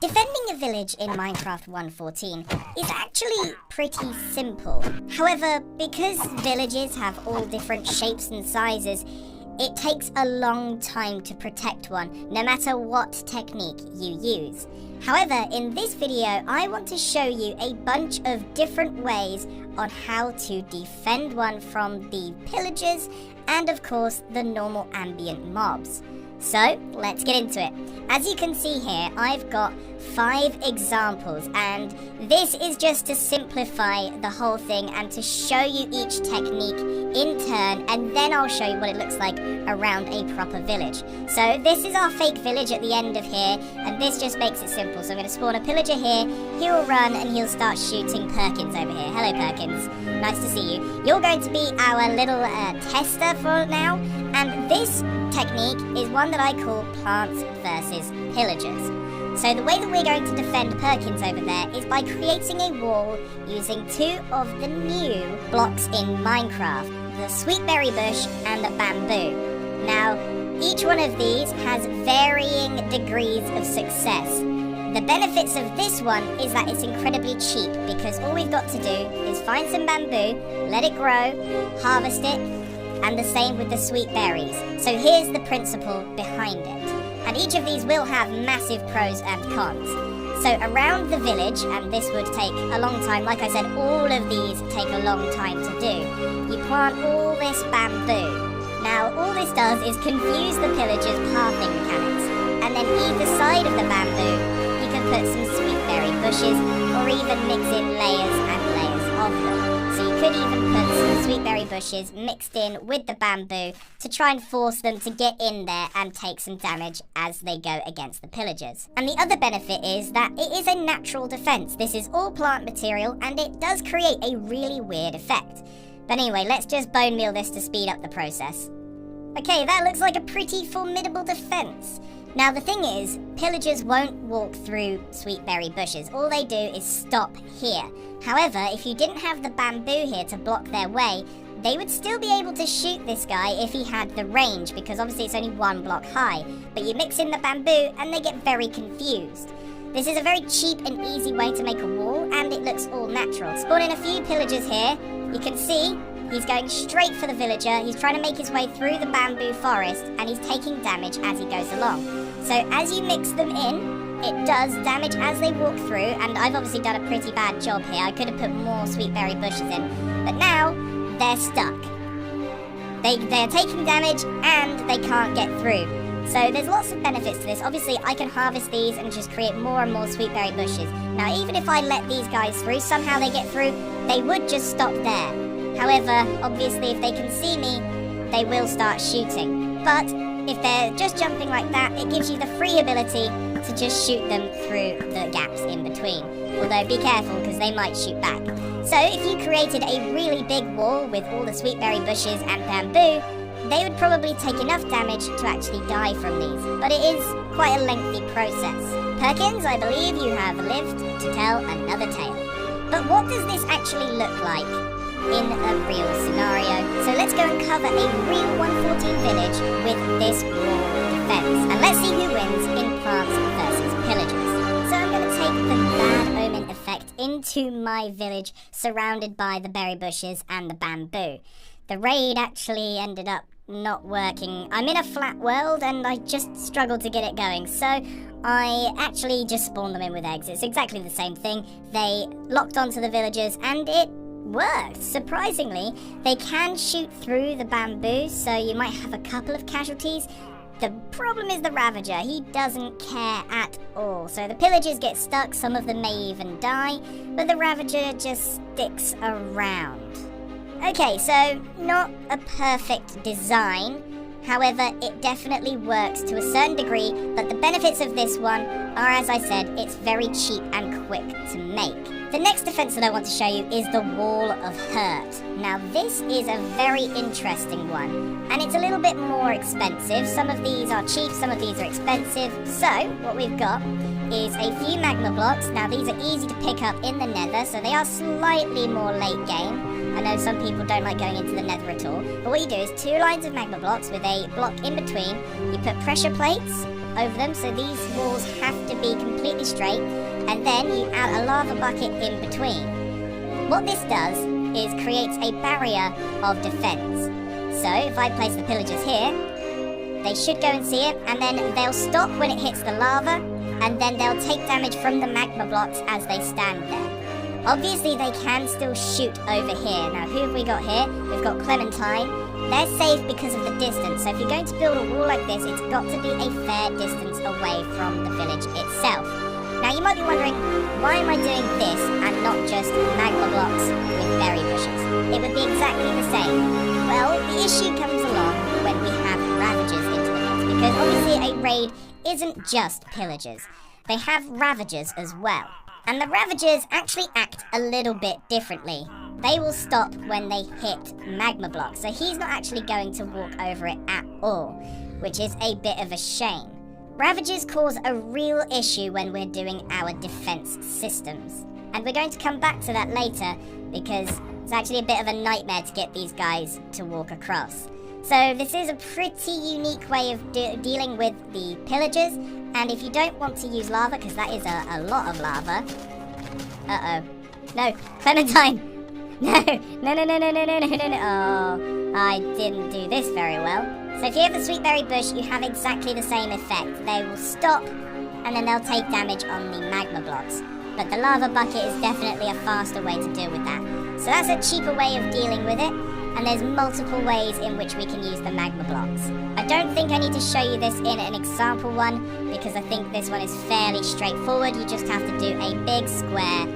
Defending a village in Minecraft 1.14 is actually pretty simple. However, because villages have all different shapes and sizes, it takes a long time to protect one, no matter what technique you use. However, in this video, I want to show you a bunch of different ways on how to defend one from the pillagers and, of course, the normal ambient mobs. So, let's get into it. As you can see here, I've got 5 examples, and this is just to simplify the whole thing and to show you each technique in turn, and then I'll show you what it looks like around a proper village. So this is our fake village at the end of here, and this just makes it simple. So I'm going to spawn a pillager here, he'll run and he'll start shooting Perkins over here. Hello Perkins, nice to see you. You're going to be our little tester for now, and this technique is one that I call plants versus pillagers. So the way that we're going to defend Perkins over there is by creating a wall using 2 of the new blocks in Minecraft, the sweet berry bush and the bamboo. Now, each one of these has varying degrees of success. The benefits of this one is that it's incredibly cheap because all we've got to do is find some bamboo, let it grow, harvest it, and the same with the sweet berries. So here's the principle behind it. And each of these will have massive pros and cons. So around the village, and this would take a long time, like I said, all of these take a long time to do. You plant all this bamboo. Now all this does is confuse the pillagers' pathing mechanics. And then either side of the bamboo, you can put some sweet berry bushes, or even mix in layers and layers of them. So you could even put some sweet berry bushes mixed in with the bamboo to try and force them to get in there and take some damage as they go against the pillagers. And the other benefit is that it is a natural defense. This is all plant material and it does create a really weird effect. But anyway, let's just bone meal this to speed up the process. Okay, that looks like a pretty formidable defense. Now the thing is, pillagers won't walk through sweet berry bushes. All they do is stop here. However, if you didn't have the bamboo here to block their way, they would still be able to shoot this guy if he had the range, because obviously it's only 1 block high. But you mix in the bamboo and they get very confused. This is a very cheap and easy way to make a wall, and it looks all natural. Spawn in a few pillagers here. You can see he's going straight for the villager. He's trying to make his way through the bamboo forest, and he's taking damage as he goes along. So as you mix them in, it does damage as they walk through, and I've obviously done a pretty bad job here. I could have put more sweet berry bushes in, but now they're stuck. They're taking damage and they can't get through. So there's lots of benefits to this. Obviously, I can harvest these and just create more and more sweet berry bushes. Now, even if I let these guys through, somehow they get through, they would just stop there. However, obviously, if they can see me, they will start shooting. But if they're just jumping like that, it gives you the free ability to just shoot them through the gaps in between. Although be careful because they might shoot back. So if you created a really big wall with all the sweet berry bushes and bamboo, they would probably take enough damage to actually die from these. But it is quite a lengthy process. Perkins, I believe you have lived to tell another tale. But what does this actually look like in a real scenario? So let's go and cover a real 1.14 village with this wall defense. And let's see who wins in plants versus pillagers. So I'm going to take the bad omen effect into my village surrounded by the berry bushes and the bamboo. The raid actually ended up not working. I'm in a flat world and I just struggled to get it going. So I actually just spawned them in with eggs. It's exactly the same thing. They locked onto the villagers and it worked. Surprisingly, they can shoot through the bamboo, so you might have a couple of casualties. The problem is the Ravager. He doesn't care at all. So the pillagers get stuck, some of them may even die, but the Ravager just sticks around. Okay, so not a perfect design. However, it definitely works to a certain degree, but the benefits of this one are, as I said, it's very cheap and quick to make. The next defense that I want to show you is the Wall of Hurt. Now this is a very interesting one, and it's a little bit more expensive. Some of these are cheap, some of these are expensive. So what we've got is a few magma blocks. Now these are easy to pick up in the nether, so they are slightly more late game. I know some people don't like going into the nether at all, but what you do is 2 lines of magma blocks with a block in between. You put pressure plates, over them, so these walls have to be completely straight, and then you add a lava bucket in between. What this does is creates a barrier of defense. So if I place the pillagers here, they should go and see it, and then they'll stop when it hits the lava, and then they'll take damage from the magma blocks as they stand there. Obviously, they can still shoot over here. Now, who have we got here? We've got Clementine. They're safe because of the distance. So if you're going to build a wall like this, it's got to be a fair distance away from the village itself. Now, you might be wondering, why am I doing this and not just magma blocks with berry bushes? It would be exactly the same. Well, the issue comes along when we have Ravagers into the mix, because obviously a raid isn't just pillagers. They have Ravagers as well. And the Ravagers actually act a little bit differently. They will stop when they hit magma blocks, so he's not actually going to walk over it at all, which is a bit of a shame. Ravagers cause a real issue when we're doing our defense systems. And we're going to come back to that later, because it's actually a bit of a nightmare to get these guys to walk across. So this is a pretty unique way of dealing with the pillagers. And if you don't want to use lava, because that is a lot of lava. Uh-oh. No, Clementine! No. Oh, I didn't do this very well. So if you have the sweet berry bush, you have exactly the same effect. They will stop, and then they'll take damage on the magma blocks. But the lava bucket is definitely a faster way to deal with that. So that's a cheaper way of dealing with it. And there's multiple ways in which we can use the magma blocks. I don't think I need to show you this in an example one, because I think this one is fairly straightforward. You just have to do a big square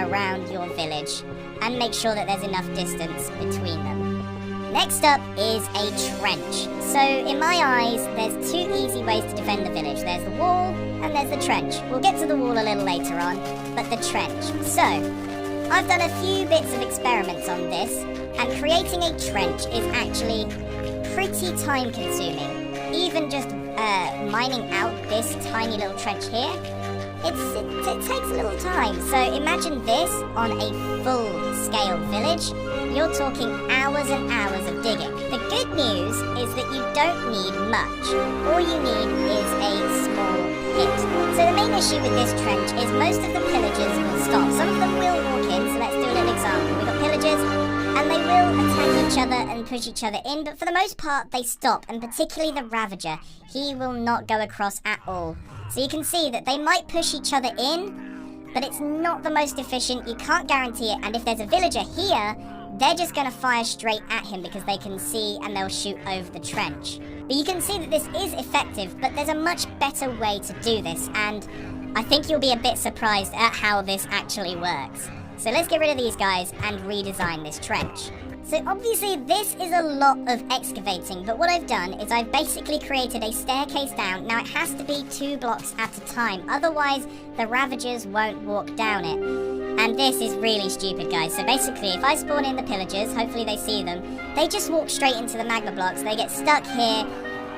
around your village and make sure that there's enough distance between them. Next up is a trench. So in my eyes, there's two easy ways to defend the village. There's the wall and there's the trench. We'll get to the wall a little later on, but the trench. So I've done a few bits of experiments on this, and creating a trench is actually pretty time consuming. Even just mining out this tiny little trench here, it takes a little time. So imagine this on a full scale village. You're talking hours and hours of digging. The good news is that you don't need much. All you need is a small pit. So the main issue with this trench is most of the pillagers will stop. Some of them will walk in, so let's do a little example. We've got pillagers, and they will attack each other and push each other in, but for the most part they stop, and particularly the Ravager. He will not go across at all. So you can see that they might push each other in, but it's not the most efficient. You can't guarantee it, and if there's a villager here, they're just going to fire straight at him because they can see and they'll shoot over the trench. But you can see that this is effective, but there's a much better way to do this, and I think you'll be a bit surprised at how this actually works. So let's get rid of these guys and redesign this trench. So obviously this is a lot of excavating, but what I've done is I've basically created a staircase down. Now it has to be 2 blocks at a time, otherwise the Ravagers won't walk down it. And this is really stupid, guys. So basically if I spawn in the pillagers, hopefully they see them, they just walk straight into the magma blocks, they get stuck here,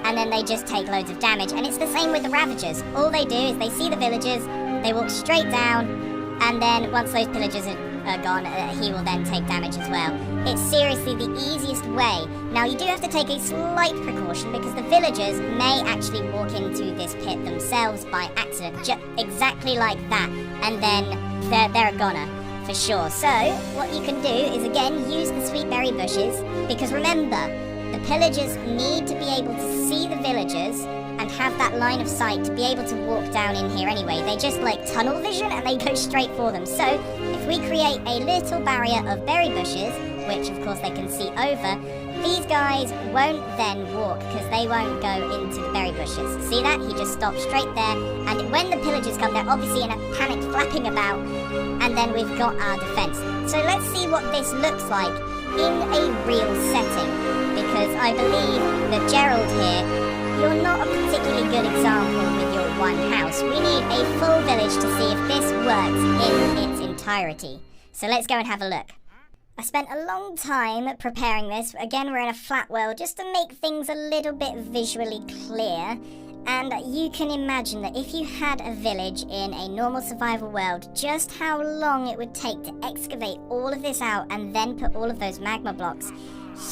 and then they just take loads of damage. And it's the same with the Ravagers. All they do is they see the villagers, they walk straight down, and then once those pillagers are gone, he will then take damage as well. It's seriously the easiest way. Now you do have to take a slight precaution because the villagers may actually walk into this pit themselves by accident, exactly like that, and then they're a goner for sure. So what you can do is again use the sweet berry bushes, because remember, the pillagers need to be able to see the villagers and have that line of sight to be able to walk down in here anyway. They just like tunnel vision and they go straight for them. So if we create a little barrier of berry bushes, which of course they can see over, these guys won't then walk because they won't go into the berry bushes. See that? He just stopped straight there, and when the pillagers come, they're obviously in a panic flapping about, and then we've got our defense. So let's see what this looks like in a real setting, because I believe that Gerald here, you're not a particularly good example with your one house. We need a full village to see if this works in its entirety. So let's go and have a look. I spent a long time preparing this. Again, we're in a flat world just to make things a little bit visually clear. And you can imagine that if you had a village in a normal survival world, just how long it would take to excavate all of this out and then put all of those magma blocks.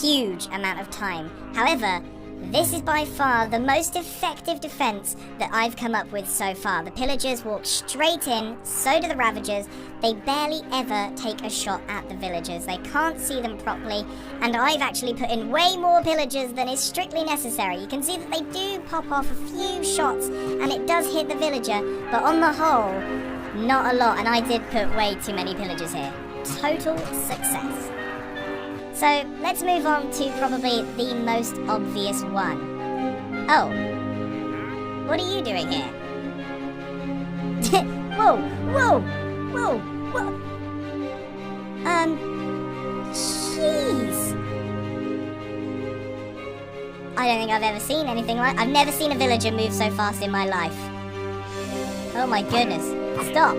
Huge amount of time. However, This is by far the most effective defense that I've come up with so far. The pillagers walk straight in, so do the ravagers. They barely ever take a shot at the villagers. They can't see them properly, and I've actually put in way more pillagers than is strictly necessary. You can see that they do pop off a few shots, and it does hit the villager, but on the whole, not a lot, and I did put way too many pillagers here. Total success. So, let's move on to probably the most obvious one. Oh. What are you doing here? Whoa, whoa, whoa, whoa. Jeez. I don't think I've ever seen anything like... I've never seen a villager move so fast in my life. Oh my goodness. Stop.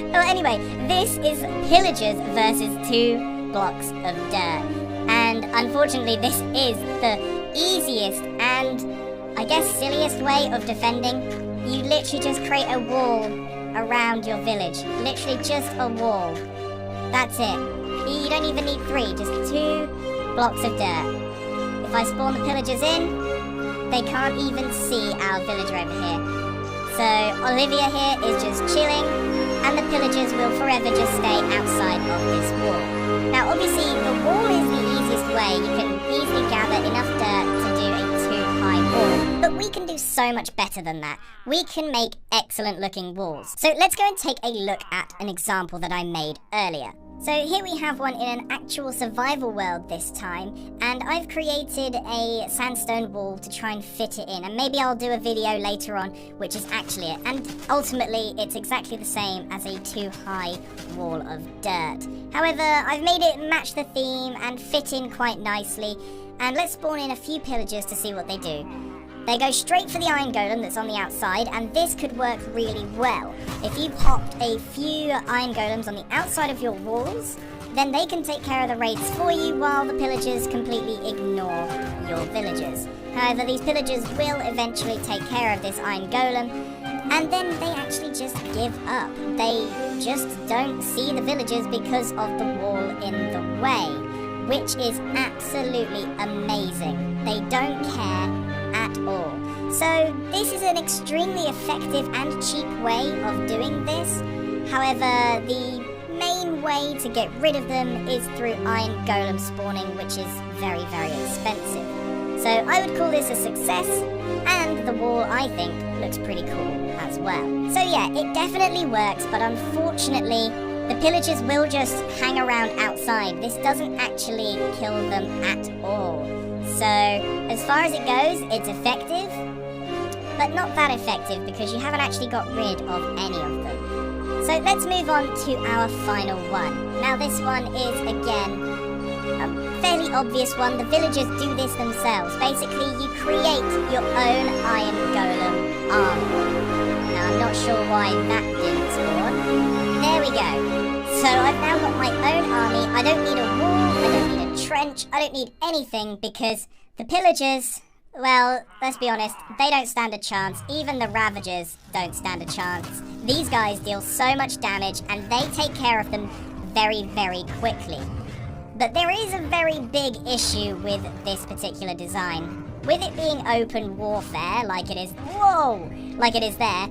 Well, anyway, this is pillagers versus 2 blocks of dirt. And unfortunately, this is the easiest and, I guess, silliest way of defending. You literally just create a wall around your village. Literally just a wall. That's it. You don't even need 3, just 2 blocks of dirt. If I spawn the pillagers in, they can't even see our villager over here. So Olivia here is just chilling, and the pillagers will forever just stay outside of this wall. Now obviously the wall is the easiest way. You can easily gather enough dirt to do a 2-high wall. But we can do so much better than that. We can make excellent looking walls. So let's go and take a look at an example that I made earlier. So here we have one in an actual survival world this time, and I've created a sandstone wall to try and fit it in, and maybe I'll do a video later on which is actually it, and ultimately it's exactly the same as a 2-high wall of dirt. However, I've made it match the theme and fit in quite nicely, and let's spawn in a few pillagers to see what they do. They go straight for the iron golem that's on the outside, and this could work really well. If you popped a few iron golems on the outside of your walls, then they can take care of the raids for you while the pillagers completely ignore your villagers. However, these pillagers will eventually take care of this iron golem, and then they actually just give up. They just don't see the villagers because of the wall in the way, which is absolutely amazing. They don't care at all. So this is an extremely effective and cheap way of doing this. However, the main way to get rid of them is through iron golem spawning, which is very, very expensive. So I would call this a success, and the wall, I think, looks pretty cool as well. So yeah, it definitely works, but unfortunately the pillagers will just hang around outside. This doesn't actually kill them at all. So, as far as it goes, it's effective, but not that effective because you haven't actually got rid of any of them. So let's move on to our final one. Now this one is, again, a fairly obvious one. The villagers do this themselves. Basically, you create your own iron golem army. Now I'm not sure why that didn't spawn. There we go. So I've now got my own army. I don't need a wall, I don't need a trench, I don't need anything because the pillagers, well, let's be honest, they don't stand a chance. Even the ravagers don't stand a chance. These guys deal so much damage and they take care of them very, very quickly. But there is a very big issue with this particular design. With it being open warfare, like it is, like it is there,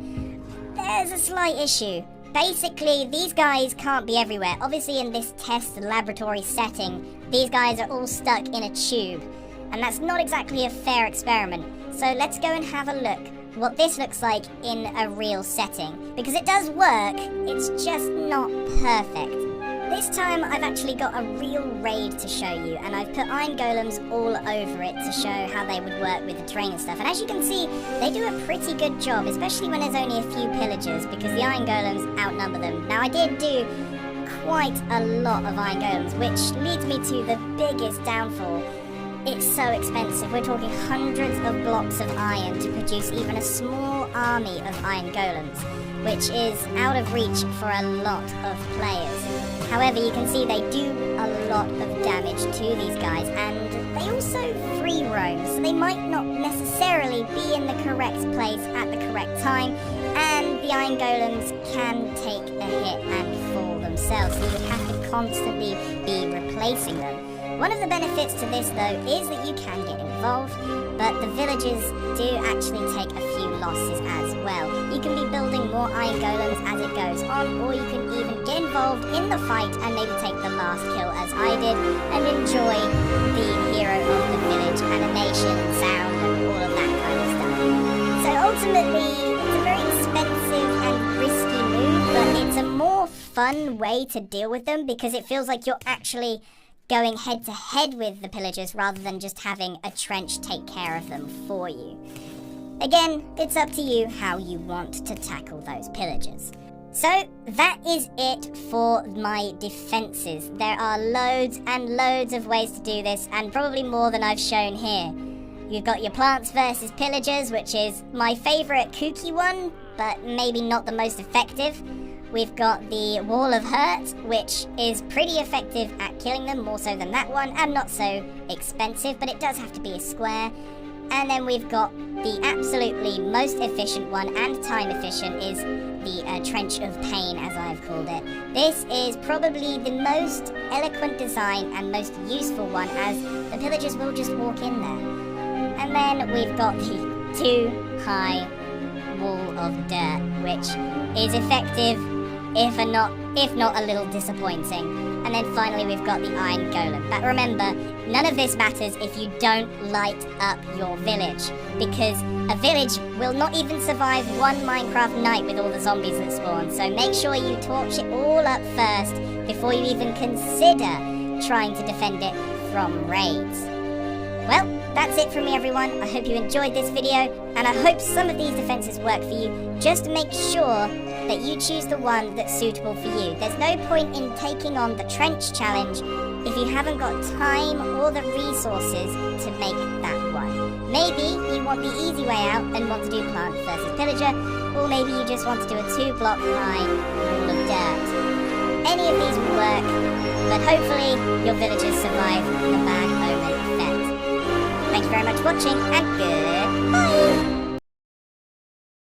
there's a slight issue. Basically, these guys can't be everywhere. Obviously, in this test laboratory setting, these guys are all stuck in a tube. And that's not exactly a fair experiment. So let's go and have a look what this looks like in a real setting. Because it does work, it's just not perfect. This time, I've actually got a real raid to show you, and I've put iron golems all over it to show how they would work with the terrain and stuff. And as you can see, they do a pretty good job, especially when there's only a few pillagers, because the iron golems outnumber them. Now, I did do quite a lot of iron golems, which leads me to the biggest downfall. It's so expensive. We're talking hundreds of blocks of iron to produce even a small army of iron golems, which is out of reach for a lot of players. However, you can see they do a lot of damage to these guys, and they also free roam, so they might not necessarily be in the correct place at the correct time, and the iron golems can take a hit and fall themselves, so you would have to constantly be replacing them. One of the benefits to this though is that you can get involved, but the villagers do actually take a few losses as well. You can be building more iron golems as it goes on, or you can even get involved in the fight and maybe take the last kill as I did and enjoy the hero of the village animation and sound and all of that kind of stuff. So ultimately, it's a very expensive and risky move, but it's a more fun way to deal with them because it feels like you're actually going head to head with the pillagers rather than just having a trench take care of them for you. Again, it's up to you how you want to tackle those pillagers. So that is it for my defenses. There are loads and loads of ways to do this, and probably more than I've shown here. You've got your plants versus pillagers, which is my favorite kooky one, but maybe not the most effective. We've got the Wall of Hurt, which is pretty effective at killing them, more so than that one, and not so expensive, but it does have to be a square. And then we've got the absolutely most efficient one, and time efficient, is the Trench of Pain, as I've called it. This is probably the most eloquent design and most useful one, as the pillagers will just walk in there. And then we've got the Too High Wall of Dirt, which is effective, if not a little disappointing. And then finally we've got the Iron Golem. But remember, none of this matters if you don't light up your village, because a village will not even survive one Minecraft night with all the zombies that spawn. So make sure you torch it all up first before you even consider trying to defend it from raids. Well, that's it from me, everyone. I hope you enjoyed this video, and I hope some of these defenses work for you. Just make sure that you choose the one that's suitable for you. There's no point in taking on the trench challenge if you haven't got time or the resources to make that one. Maybe you want the easy way out and want to do plant versus pillager, or maybe you just want to do a 2-block high wall of dirt. Any of these will work, but hopefully your villagers survive the bad omen effect. Thank you very much for watching, and goodbye!